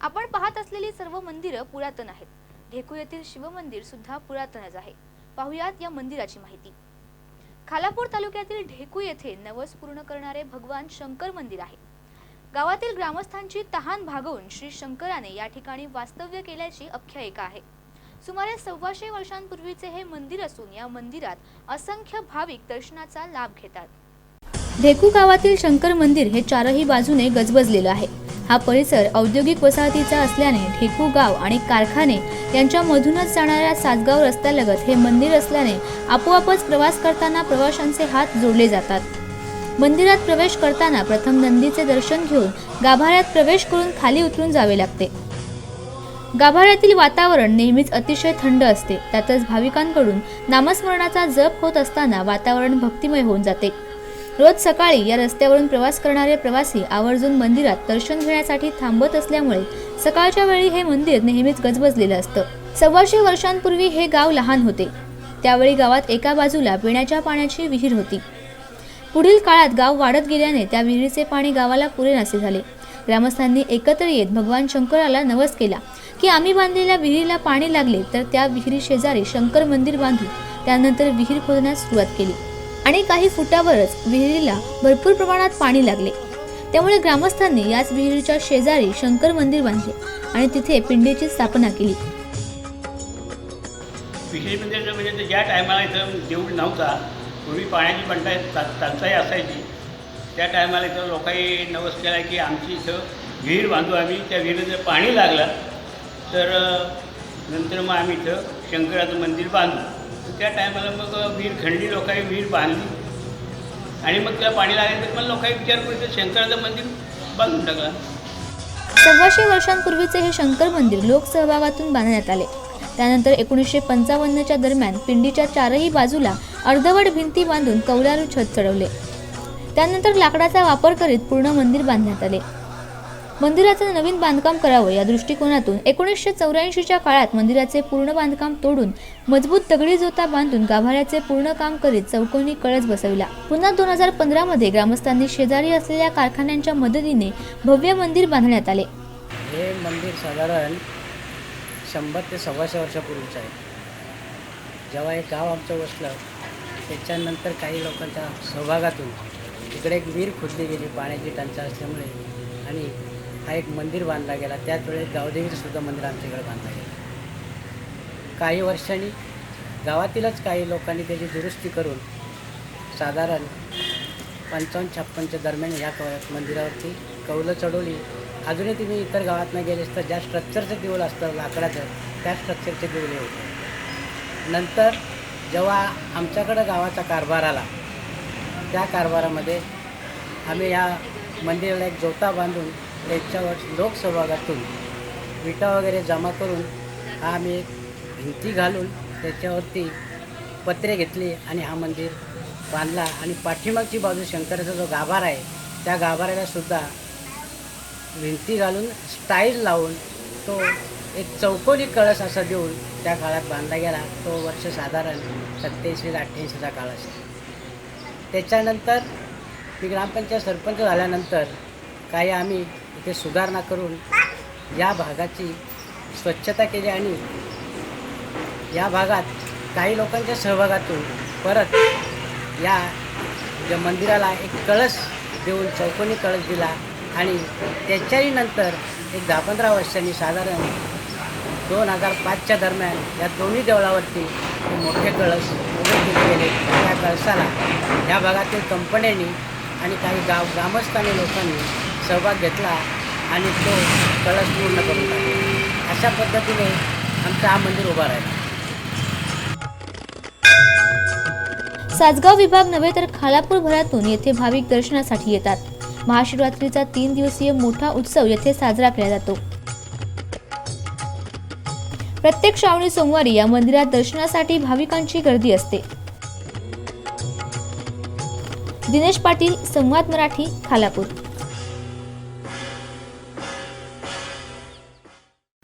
आपण पाहत असलेली सर्व मंदिरं पुरातन आहेत। ढेकू येथील शिवमंदिर सुद्धा पुरातनच आहे। पाहुयात या मंदिराची माहिती। खालापूर तालुक्यातील ढेकू येथे नवस पूर्ण करणारे भगवान शंकर मंदिर आहे। गावातील ग्रामस्थांची तहान भागवून श्री शंकराने या ठिकाणी वास्तव्य केल्याची आख्यायिका आहे। सुमारे 125 वर्षांपूर्वीचे हे मंदिर असून या मंदिरात असंख्य भाविक दर्शनाचा लाभ घेतात। ढेकू गावातील शंकर मंदिर हे चारही बाजूने गजबजलेलं आहे। हा परिसर औद्योगिक वसाहतीचा असल्याने ढेकू गाव आणि कारखाने यांच्या मधूनच जाणाऱ्या सातगाव रस्त्यालगत हे मंदिर असल्याने आपोआपच प्रवास करताना प्रवाशांचे हात जोडले जातात। मंदिरात प्रवेश करताना प्रथम नंदीचे दर्शन घेऊन गाभाऱ्यात प्रवेश करून खाली उतरून जावे लागते। गाभाऱ्यातील वातावरण नेहमीच अतिशय थंड असते। त्यातच भाविकांकडून नामस्मरणाचा जप होत असताना वातावरण भक्तिमय होऊन जाते। रोज सकाळी या रस्त्यावरून प्रवास करणारे प्रवासी आवर्जून मंदिरात दर्शन घेण्यासाठी थांबत असल्यामुळे सकाळच्या वेळी हे मंदिर नेहमीच गजबजलेलं असतं। 125 वर्षांपूर्वी हे गाव लहान होते। त्यावेळी गावात एका बाजूला पिण्याच्या पाण्याची विहीर होती। पुढील काळात गाव वाढत गेल्याने त्या विहिरीचे पाणी गावाला पुरेनासे झाले। ग्रामस्थांनी एकत्र येत भगवान शंकराला नवस केला की आम्ही बांधलेल्या विहिरीला पाणी लागले तर त्या विहिरी शेजारी शंकर मंदिर बांधू। त्यानंतर विहीर खोदण्यास सुरुवात केली आणि काही फुटावरच विहिरीला भरपूर प्रमाणात पाणी लागले। त्यामुळे ग्रामस्थांनी याच विहिरीच्या शेजारी शंकर मंदिर बांधले आणि तिथे पिंडीची स्थापना केली। विहीर म्हणजे ज्या टायमाला इथं देऊळ नव्हता, पूर्वी पाण्याची टंचाई असायची, त्या टायमाला इथं लोकांनी नवस केला की आमची इथं विहीर बांधू आम्ही। त्या विहिरीला जर पाणी लागलं तर नंतर मग आम्ही इथं शंकराचं मंदिर बांधू। त्या टायमाला मग विहीर खणली, लोकांनी विहीर बांधली आणि मग त्याला पाणी लागलं तर मग लोकांनी विचार करून शंकराचं मंदिर बांधून टाकलं। 125 वर्षांपूर्वीचे हे शंकर मंदिर लोकसहभागातून बांधण्यात आले। त्यानंतर 1955च्या दरम्यान पिंडीच्या चारही बाजूला अर्धवट भिंती बांधून कौलारू छत चढवले। त्यानंतर लाकडाचा वापर करीत पूर्ण मंदिर बांधण्यात आले। मंदिराचं नवीन बांधकाम करावं या दृष्टिकोनातून 1984च्या काळात मंदिराचे पूर्ण बांधकाम तोडून मजबूत दगडी जोता बांधून गाभाऱ्याचे पूर्ण काम करीत चौकोनी कळस बसविला। पुन्हा 2015 मध्ये ग्रामस्थांनी शेजारी असलेल्या कारखान्यांच्या मदतीने भव्य मंदिर बांधण्यात आले। हे मंदिर साधारण 100 ते 125 वर्षापूर्वीचं आहे। जेव्हा हे गाव आमचं वसलं त्याच्यानंतर काही लोकांच्या सहभागातून इकडे एक विहीर खोदली गेली पाण्याची टंचाई असल्यामुळे आणि हा एक मंदिर बांधला गेला। त्याच वेळेस गावदेवीचं सुद्धा मंदिर आमच्याकडे बांधलं गेलं। काही वर्षांनी गावातीलच काही लोकांनी त्याची दुरुस्ती करून साधारण 55-56च्या दरम्यान ह्या मंदिरावरती कौलं चढवली। अजूनही तुम्ही इतर गावातनं गेलेस तर ज्या स्ट्रक्चरचं देऊळ असतं लाकडाचं त्या स्ट्रक्चरचे देऊळ होते। नंतर जेव्हा आमच्याकडं गावाचा कारभार आला त्या कारभारामध्ये आम्ही या मंदिराला एक जोता बांधून त्याच्यावर लोकसहभागातून विटा वगैरे जमा करून आम्ही एक भिंती घालून त्याच्यावरती पत्रे घेतली आणि हा मंदिर बांधला। आणि पाठीमागची बाजू शंकराचा जो गाभारा आहे त्या गाभाऱ्याला सुद्धा भिंती घालून स्टाईल लावून तो एक चौकोनी कळस असा देऊन त्या काळात बांधला गेला। तो वर्ष साधारण 87-88चा काळ असेल। त्याच्यानंतर मी ग्रामपंचायत सरपंच झाल्यानंतर काही आम्ही इथे सुधारणा करून या भागाची स्वच्छता केली आणि या भागात काही लोकांच्या सहभागातून परत या ज्या मंदिराला एक कळस देऊन चौकोनी कळस दिला आणि त्याच्याही नंतर एक 10-15 वर्षांनी साधारण 2005च्या दरम्यान या दोन्ही देवळावरती मोठे कळस उभे केले गेले। त्या कळसाला या भागातील कंपन्यांनी आणि काही ग्रामस्थांनी लोकांनी सहभाग घेतला आणि तो कळस पूर्ण करून टाकला। अशा पद्धतीने आमचं हा मंदिर उभा राहिला। सातगाव विभाग नव्हे तर खालापूर भरातून येथे भाविक दर्शनासाठी येतात। महाशिवरात्रीचा 3 दिवसीय मोठा उत्सव येथे साजरा केला जातो। प्रत्येक श्रावणी सोमवारी या मंदिरात दर्शनासाठी भाविकांची गर्दी असते। दिनेश पाटील, संवाद मराठी, खालापूर।